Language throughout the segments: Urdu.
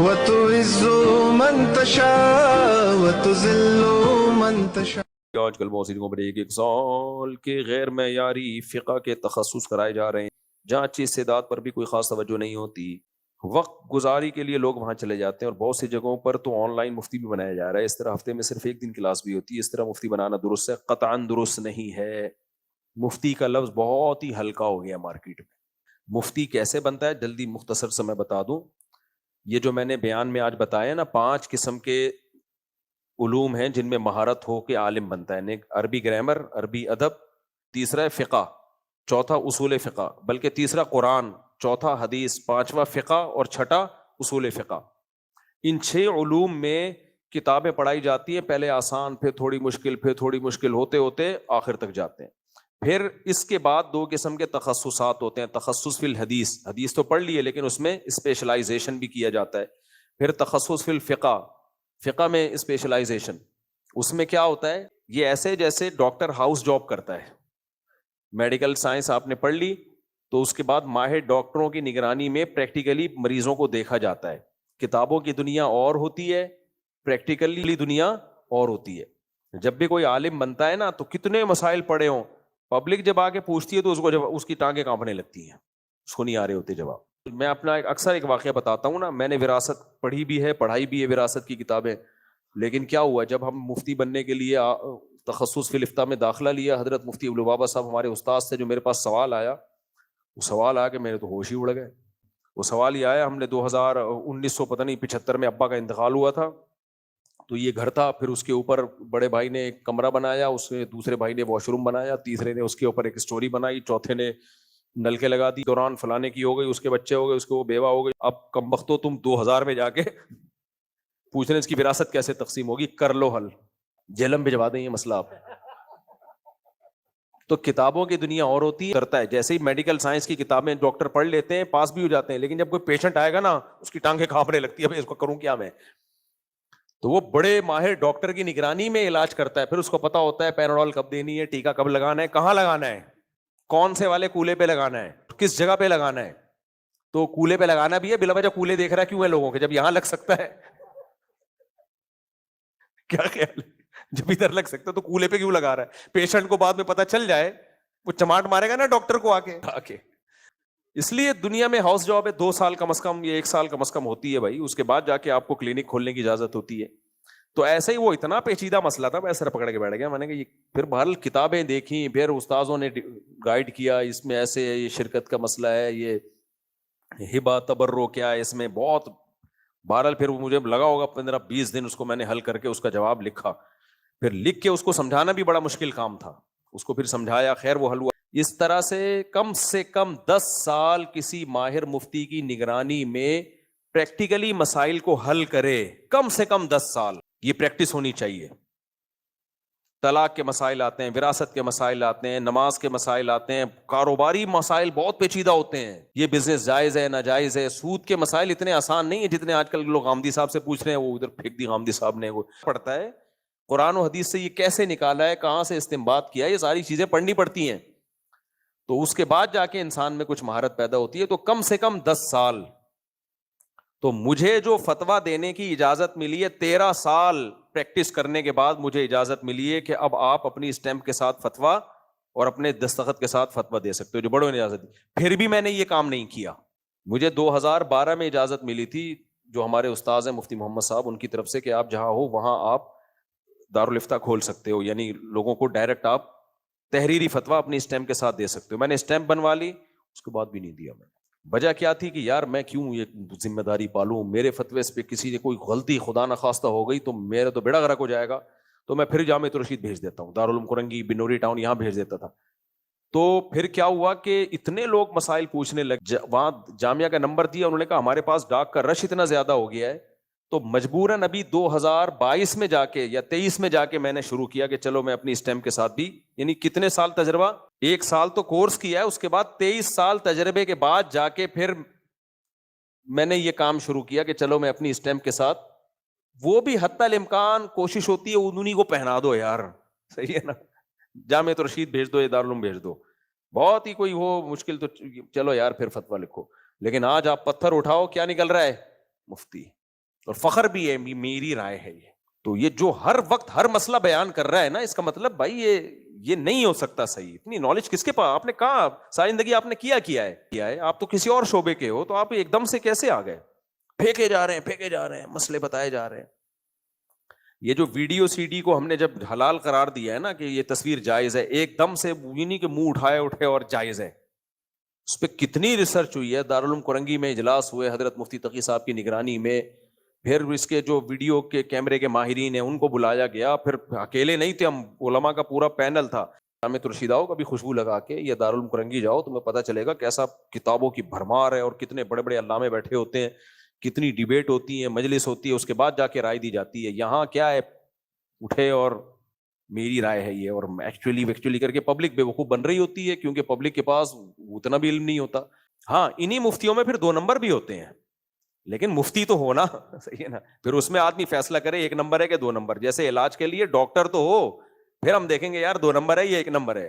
وتعز من تشاء وتذل من تشاء. آج کل بہت سی جگہوں پر ایک سال کے غیر معیاری فقہ کے تخصص کرائے جا رہے ہیں جہاں اچھی استعداد پر بھی کوئی خاص توجہ نہیں ہوتی. وقت گزاری کے لیے لوگ وہاں چلے جاتے ہیں، اور بہت سی جگہوں پر تو آن لائن مفتی بھی بنایا جا رہا ہے. اس طرح ہفتے میں صرف ایک دن کلاس بھی ہوتی ہے. اس طرح مفتی بنانا درست ہے؟ قطعاً درست نہیں ہے. مفتی کا لفظ بہت ہی ہلکا ہو گیا مارکیٹ میں. مفتی کیسے بنتا ہے جلدی مختصر سے میں بتا دوں. یہ جو میں نے بیان میں آج بتایا نا، 5 قسم کے علوم ہیں جن میں مہارت ہو کے عالم بنتا ہے. عربی گرامر، عربی ادب، تیسرا ہے فقہ، چوتھا اصول فقہ، بلکہ تیسرا قرآن، چوتھا حدیث، پانچواں فقہ اور چھٹا اصول فقہ. ان 6 علوم میں کتابیں پڑھائی جاتی ہیں، پہلے آسان، پھر تھوڑی مشکل، پھر تھوڑی مشکل، ہوتے ہوتے آخر تک جاتے ہیں. پھر اس کے بعد 2 قسم کے تخصصات ہوتے ہیں. تخصص فی الحدیث، حدیث تو پڑھ لیے لیکن اس میں اسپیشلائزیشن بھی کیا جاتا ہے. پھر تخصص فی الفقہ، فقہ میں اسپیشلائزیشن. اس میں کیا ہوتا ہے، یہ ایسے جیسے ڈاکٹر ہاؤس جاب کرتا ہے. میڈیکل سائنس آپ نے پڑھ لی تو اس کے بعد ماہر ڈاکٹروں کی نگرانی میں پریکٹیکلی مریضوں کو دیکھا جاتا ہے. کتابوں کی دنیا اور ہوتی ہے، پریکٹیکلی دنیا اور ہوتی ہے. جب بھی کوئی عالم بنتا ہے نا تو کتنے مسائل پڑے ہوں، پبلک جب آ کے پوچھتی ہے تو اس کی ٹانگیں کانپنے لگتی ہیں، اس کو نہیں آ رہے ہوتے جواب. میں اپنا اکثر ایک واقعہ بتاتا ہوں نا. میں نے وراثت پڑھی بھی ہے، پڑھائی بھی ہے وراثت کی کتابیں. لیکن کیا ہوا، جب ہم مفتی بننے کے لیے تخصص فی الافتاء میں داخلہ لیا، حضرت مفتی ابو لبابہ صاحب ہمارے استاد سے جو میرے پاس سوال آیا، وہ سوال آ کے میرے تو ہوش ہی اڑ گئے. وہ سوال یہ آیا، ہم نے 1975 میں ابا کا انتقال ہوا تھا، تو یہ گھر تھا. پھر اس کے اوپر بڑے بھائی نے ایک کمرہ بنایا، اس میں دوسرے بھائی نے واش روم بنایا، تیسرے نے اس کے اوپر ایک اسٹوری بنائی، چوتھے نے نلکے لگا دی. دوران فلانے کی ہو گئی، اس کے بچے ہو گئے، اس کو وہ بیوہ ہو گئی. اب کمبختو تم 2000 میں جا کے پوچھ رہے اس کی وراثت کیسے تقسیم ہوگی. کر لو حل، جہلم بھجوا دیں یہ مسئلہ آپ. تو کتابوں کی دنیا اور ہوتی کرتا ہے. جیسے ہی میڈیکل سائنس کی کتابیں ڈاکٹر پڑھ لیتے ہیں، پاس بھی ہو جاتے ہیں، لیکن جب کوئی پیشنٹ آئے گا نا اس کی ٹانگیں کانپنے لگتی ہے، اس کو کروں کیا میں. تو وہ بڑے ماہر ڈاکٹر کی نگرانی میں علاج کرتا ہے. پھر اس کو پتا ہوتا ہے پیراڈول کب دینی ہے، ٹیکا کب لگانا ہے، کہاں لگانا ہے، کون سے والے کولے پہ لگانا ہے، کس جگہ پہ لگانا ہے. تو کولے پہ لگانا بھی ہے، بلا وجہ کولے دیکھ رہا ہے کیوں ہے لوگوں کے، جب یہاں لگ سکتا ہے. کیا خیال ہے، جب ادھر لگ سکتا ہے تو کولے پہ کیوں لگا رہا ہے. پیشنٹ کو بعد میں پتا چل جائے وہ چماٹ مارے گا نا ڈاکٹر کو آ کے. اس لیے دنیا میں ہاؤس جاب ہے 2 سال کم از کم یا 1 سال کم از کم ہوتی ہے بھائی. اس کے بعد جا کے آپ کو کلینک کھولنے کی اجازت ہوتی ہے. تو ایسے ہی وہ اتنا پیچیدہ مسئلہ تھا، میں سر پکڑ کے بیٹھ گیا. میں نے کہا پھر بہرحال کتابیں دیکھی، پھر استاذوں نے گائیڈ کیا، اس میں ایسے یہ شرکت کا مسئلہ ہے، یہ ہبہ تبرع کیا ہے اس میں، بہت. بہرحال پھر مجھے لگا ہوگا 15-20 دن اس کو میں نے حل کر کے اس کا جواب لکھا. پھر لکھ کے اس کو سمجھانا بھی بڑا مشکل کام تھا. اس کو پھر سمجھایا، خیر وہ حل ہوا. اس طرح سے کم 10 سال کسی ماہر مفتی کی نگرانی میں پریکٹیکلی مسائل کو حل کرے. کم سے کم 10 سال یہ پریکٹس ہونی چاہیے. طلاق کے مسائل آتے ہیں، وراثت کے مسائل آتے ہیں، نماز کے مسائل آتے ہیں، کاروباری مسائل بہت پیچیدہ ہوتے ہیں. یہ بزنس جائز ہے ناجائز ہے. سود کے مسائل اتنے آسان نہیں ہیں جتنے آج کل لوگ غامدی صاحب سے پوچھ رہے ہیں. وہ ادھر پھینک دی غامدی صاحب نے. وہ پڑھتا ہے قرآن و حدیث سے یہ کیسے نکالا ہے، کہاں سے استنباط کیا ہے، یہ ساری چیزیں پڑھنی پڑتی ہیں. تو اس کے بعد جا کے انسان میں کچھ مہارت پیدا ہوتی ہے. تو کم سے کم 10 سال. تو مجھے جو فتویٰ دینے کی اجازت ملی ہے، 13 سال پریکٹس کرنے کے بعد مجھے اجازت ملی ہے کہ اب آپ اپنی اسٹیمپ کے ساتھ فتویٰ اور اپنے دستخط کے ساتھ فتویٰ دے سکتے ہو، جو بڑوں نے اجازت دی. پھر بھی میں نے یہ کام نہیں کیا. مجھے 2012 میں اجازت ملی تھی، جو ہمارے استاذ ہیں مفتی محمد صاحب، ان کی طرف سے، کہ آپ جہاں ہو وہاں آپ دارالافتاء کھول سکتے ہو، یعنی لوگوں کو ڈائریکٹ آپ تحریری فتویٰ اپنی اسٹیمپ کے ساتھ دے سکتے ہو. میں نے اسٹیمپ بنوا لی، اس کے بعد بھی نہیں دیا. میں وجہ کیا تھی کہ یار میں کیوں یہ ذمہ داری پالوں، میرے فتوے پہ کسی نے کوئی غلطی خدا نخواستہ ہو گئی تو میرا تو بیڑا غرق ہو جائے گا. تو میں پھر جامعہ رشید بھیج دیتا ہوں، دارالعلوم کرنگی، بنوری ٹاؤن، یہاں بھیج دیتا تھا. تو پھر کیا ہوا کہ اتنے لوگ مسائل پوچھنے لگ، وہاں جامعہ کا نمبر دیا، انہوں نے کہا ہمارے پاس ڈاک کا رش اتنا زیادہ ہو گیا ہے. تو مجبوراً ابھی 2022 میں جا کے یا 23 میں جا کے میں نے شروع کیا کہ چلو میں اپنی اسٹیمپ کے ساتھ بھی، یعنی کتنے سال تجربہ، 1 سال تو کورس کیا ہے، اس کے بعد 23 سال تجربے کے بعد جا کے پھر میں نے یہ کام شروع کیا کہ چلو میں اپنی اسٹیمپ کے ساتھ، وہ بھی حتی الامکان کوشش ہوتی ہے انہی کو پہنا دو یار، صحیح ہے نا. جامعہ رشید بھیج دو یا دارالعلوم بھیج دو، بہت ہی کوئی ہو مشکل تو چلو یار پھر فتویٰ لکھو. لیکن آج آپ پتھر اٹھاؤ، کیا نکل رہا ہے، مفتی. اور فخر بھی ہے میری رائے ہے یہ. تو یہ جو ہر وقت ہر مسئلہ بیان کر رہا ہے نا, اس کا مطلب بھائی یہ نہیں ہو سکتا صحیح. اتنی نالج کس کے پاس, آپ نے کہا ساری زندگی آپ نے کیا ہے, آپ تو کسی اور شعبے کے ہو, تو آپ ایک دم سے کیسے آ گئے؟ پھینکے جا رہے ہیں مسئلے بتائے جا رہے ہیں. یہ جو ویڈیو سی ڈی کو ہم نے جب حلال قرار دیا ہے نا کہ یہ تصویر جائز ہے, ایک دم سے نہیں کہ منہ اٹھے اور جائز ہے. اس پہ کتنی ریسرچ ہوئی ہے, دارالعلوم کرنگی میں اجلاس ہوئے حضرت مفتی تقی صاحب کی نگرانی میں, پھر اس کے جو ویڈیو کے کیمرے کے ماہرین ہیں ان کو بلایا گیا, پھر اکیلے نہیں تھے ہم, علماء کا پورا پینل تھا. ہمیں ترشید آؤ کبھی خوشبو لگا کے یہ دارالعلوم کرنگی جاؤ, تمہیں پتہ چلے گا کیسا کتابوں کی بھرمار ہے, اور کتنے بڑے بڑے علامے بیٹھے ہوتے ہیں, کتنی ڈیبیٹ ہوتی ہے, مجلس ہوتی ہے, اس کے بعد جا کے رائے دی جاتی ہے. یہاں کیا ہے, اٹھے اور میری رائے ہے یہ, اور ایکچولی کر کے پبلک بیوقوف بن رہی ہوتی ہے, کیونکہ پبلک کے پاس اتنا بھی علم نہیں ہوتا. ہاں انہی مفتیوں میں پھر 2 نمبر بھی ہوتے ہیں, لیکن مفتی تو ہونا صحیح ہے نا, پھر اس میں آدمی فیصلہ کرے 1 نمبر ہے کہ 2 نمبر. جیسے علاج کے لیے ڈاکٹر تو ہو, پھر ہم دیکھیں گے یار 2 نمبر ہے یا 1 نمبر ہے.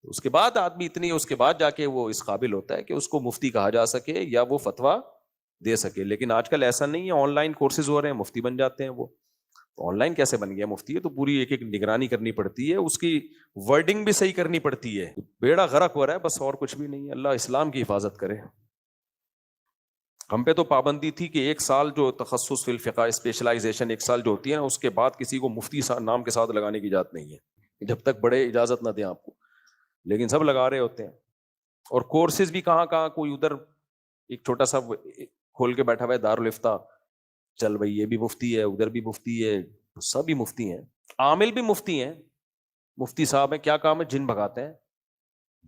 اس کے بعد آدمی اتنی, اس کے بعد جا کے وہ اس قابل ہوتا ہے کہ اس کو مفتی کہا جا سکے یا وہ فتویٰ دے سکے. لیکن آج کل ایسا نہیں ہے, آن لائن کورسز ہو رہے ہیں, مفتی بن جاتے ہیں وہ. آن لائن کیسے بن گیا مفتی؟ ہے تو پوری ایک نگرانی کرنی پڑتی ہے, اس کی ورڈنگ بھی صحیح کرنی پڑتی ہے. بیڑا غرق ہو رہا ہے بس, اور کچھ بھی نہیں ہے. اللہ اسلام کی حفاظت کرے. ہم پہ تو پابندی تھی کہ 1 سال جو تخصص فی الفقہ, اسپیشلائزیشن 1 سال جو ہوتی ہے نا, اس کے بعد کسی کو مفتی نام کے ساتھ لگانے کی اجازت نہیں ہے, جب تک بڑے اجازت نہ دیں آپ کو. لیکن سب لگا رہے ہوتے ہیں. اور کورسز بھی کہاں, کوئی ادھر ایک چھوٹا سا کھول کے بیٹھا ہوا ہے دارالفتہ, چل بھائی یہ بھی مفتی ہے, ادھر بھی مفتی ہے, سب ہی مفتی ہیں. عامل بھی مفتی ہیں, مفتی صاحب ہیں, کیا کام ہے, جن بھگاتے ہیں.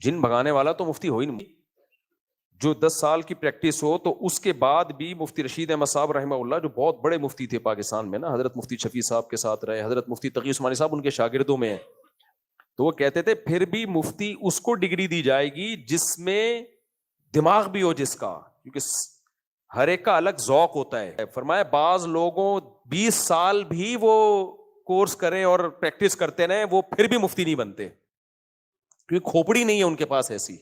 جن بھگانے والا تو مفتی ہو ہی نہیں. جو 10 سال کی پریکٹس ہو, تو اس کے بعد بھی مفتی رشید احمد صاحب رحمہ اللہ, جو بہت بڑے مفتی تھے پاکستان میں نا, حضرت مفتی شفیع صاحب کے ساتھ رہے, حضرت مفتی تقی عثمانی صاحب ان کے شاگردوں میں ہیں, تو وہ کہتے تھے پھر بھی مفتی اس کو ڈگری دی جائے گی جس میں دماغ بھی ہو جس کا, کیونکہ ہر ایک کا الگ ذوق ہوتا ہے. فرمایا بعض لوگوں 20 سال بھی وہ کورس کریں اور پریکٹس کرتے رہیں, وہ پھر بھی مفتی نہیں بنتے, کیونکہ کھوپڑی نہیں ہے ان کے پاس ایسی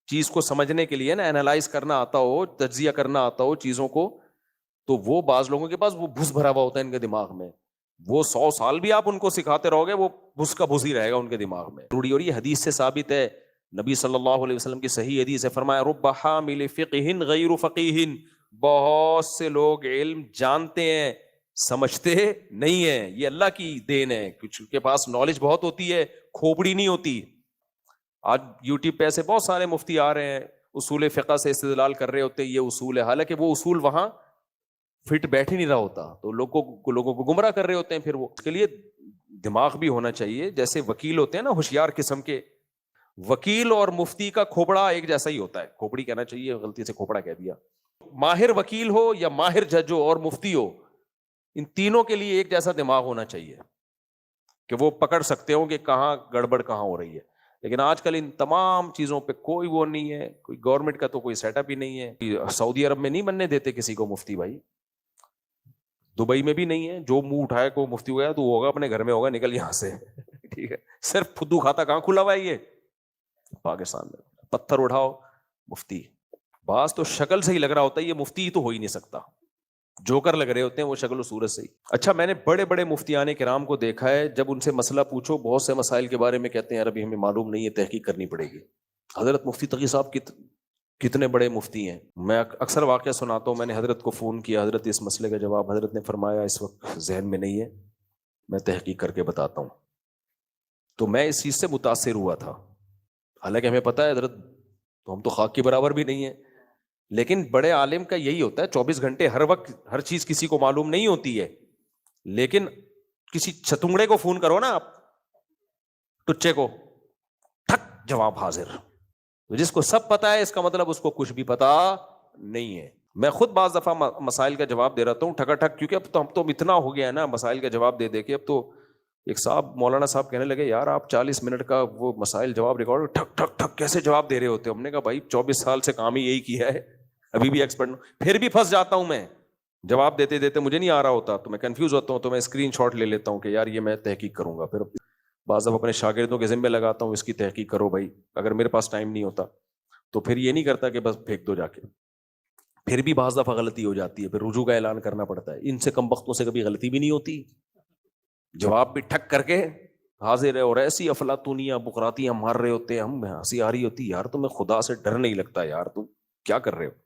چیز کو سمجھنے کے لیے نا, اینالائز کرنا آتا ہو, تجزیہ کرنا آتا ہو چیزوں کو. تو وہ بعض لوگوں کے پاس وہ بھس بھرا ہوا ہوتا ہے ان کے دماغ میں, وہ 100 سال بھی آپ ان کو سکھاتے رہو گے, وہ بھس کا بھس ہی رہے گا ان کے دماغ میں. اور یہ حدیث سے ثابت ہے, نبی صلی اللہ علیہ وسلم کی صحیح حدیث ہے, فرمایا رب حامل فقہ غیر فقیہ, بہت سے لوگ علم جانتے ہیں سمجھتے نہیں ہیں. یہ اللہ کی دین ہے, کچھ کے پاس نالج بہت ہوتی ہے, کھوپڑی نہیں ہوتی. آج یوٹیوب پہ ایسے بہت سارے مفتی آ رہے ہیں, اصول فقہ سے استدلال کر رہے ہوتے ہیں, یہ اصول ہے, حالانکہ وہ اصول وہاں فٹ بیٹھ ہی نہیں رہا ہوتا, تو لوگوں کو گمراہ کر رہے ہوتے ہیں. پھر وہ اس کے لیے دماغ بھی ہونا چاہیے. جیسے وکیل ہوتے ہیں نا ہوشیار قسم کے, وکیل اور مفتی کا کھوپڑا ایک جیسا ہی ہوتا ہے, کھوپڑی کہنا چاہیے, غلطی سے کھوپڑا کہہ دیا. ماہر وکیل ہو یا ماہر جج ہو اور مفتی ہو, ان تینوں کے لیے ایک جیسا دماغ ہونا چاہیے کہ وہ پکڑ سکتے ہو کہ کہاں گڑبڑ کہاں ہو رہی ہے. لیکن آج کل ان تمام چیزوں پہ کوئی وہ نہیں ہے, کوئی گورنمنٹ کا تو کوئی سیٹ اپ ہی نہیں ہے. سعودی عرب میں نہیں بننے دیتے کسی کو مفتی بھائی, دبئی میں بھی نہیں ہے. جو منہ اٹھائے کو مفتی ہو گیا تو وہ ہوگا اپنے گھر میں ہوگا, نکل یہاں سے, ٹھیک ہے. صرف پھدو کھاتا کہاں کھلا ہوا ہے یہ پاکستان میں, پتھر اٹھاؤ مفتی. بعض تو شکل سے ہی لگ رہا ہوتا ہے یہ مفتی تو ہو ہی نہیں سکتا, جوکر لگ رہے ہوتے ہیں وہ شکل و صورت سے ہی. اچھا میں نے بڑے بڑے مفتیان کرام کو دیکھا ہے, جب ان سے مسئلہ پوچھو بہت سے مسائل کے بارے میں کہتے ہیں یار ابھی ہمیں معلوم نہیں ہے, تحقیق کرنی پڑے گی. حضرت مفتی تقی صاحب کتنے بڑے مفتی ہیں. میں اکثر واقعہ سناتا ہوں, میں نے حضرت کو فون کیا, حضرت اس مسئلے کا جواب, حضرت نے فرمایا اس وقت ذہن میں نہیں ہے, میں تحقیق کر کے بتاتا ہوں. تو میں اس چیز سے متاثر ہوا تھا, حالانکہ ہمیں پتہ ہے حضرت تو ہم تو خاک کے برابر بھی نہیں ہیں, لیکن بڑے عالم کا یہی ہوتا ہے 24 گھنٹے ہر وقت ہر چیز کسی کو معلوم نہیں ہوتی ہے. لیکن کسی چھتنگڑے کو فون کرو نا آپ, ٹچے کو, ٹھک جواب حاضر. جس کو سب پتا ہے اس کا مطلب اس کو کچھ بھی پتا نہیں ہے. میں خود بعض دفعہ مسائل کا جواب دے رہتا ہوں ٹھکا ٹھک, کیونکہ اب تو اتنا ہو گیا ہے نا مسائل کا جواب دے کے. اب تو ایک صاحب مولانا صاحب کہنے لگے یار آپ 40 منٹ کا وہ مسائل جواب ریکارڈ ٹھک ٹھک ٹھک کیسے جواب دے رہے ہوتے. ہم نے کہا بھائی 24 سال سے کام ہی یہی کیا ہے, ابھی بھی ایکسپرٹ ہوں. پھر بھی پھنس جاتا ہوں میں, جواب دیتے دیتے مجھے نہیں آ رہا ہوتا تو میں کنفیوز ہوتا ہوں, تو میں اسکرین شاٹ لے لیتا ہوں کہ یار یہ میں تحقیق کروں گا. پھر بعض دفعہ اپنے شاگردوں کے ذمہ لگاتا ہوں اس کی تحقیق کرو بھائی, اگر میرے پاس ٹائم نہیں ہوتا تو پھر یہ نہیں کرتا کہ بس پھینک دو جا کے. پھر بھی بعض دفعہ غلطی ہو جاتی ہے، پھر رجوع کا اعلان کرنا پڑتا ہے. ان سے کم بختوں سے کبھی غلطی بھی نہیں ہوتی، جواب بھی ٹھک کر کے حاضر ہے، اور ایسی افلاطونیاں بکراتیاں مار رہے ہوتے ہیں، ہم ہنسی آ رہی ہوتی، یار تمہیں خدا سے ڈر نہیں لگتا، یار تم کیا کر رہے ہو.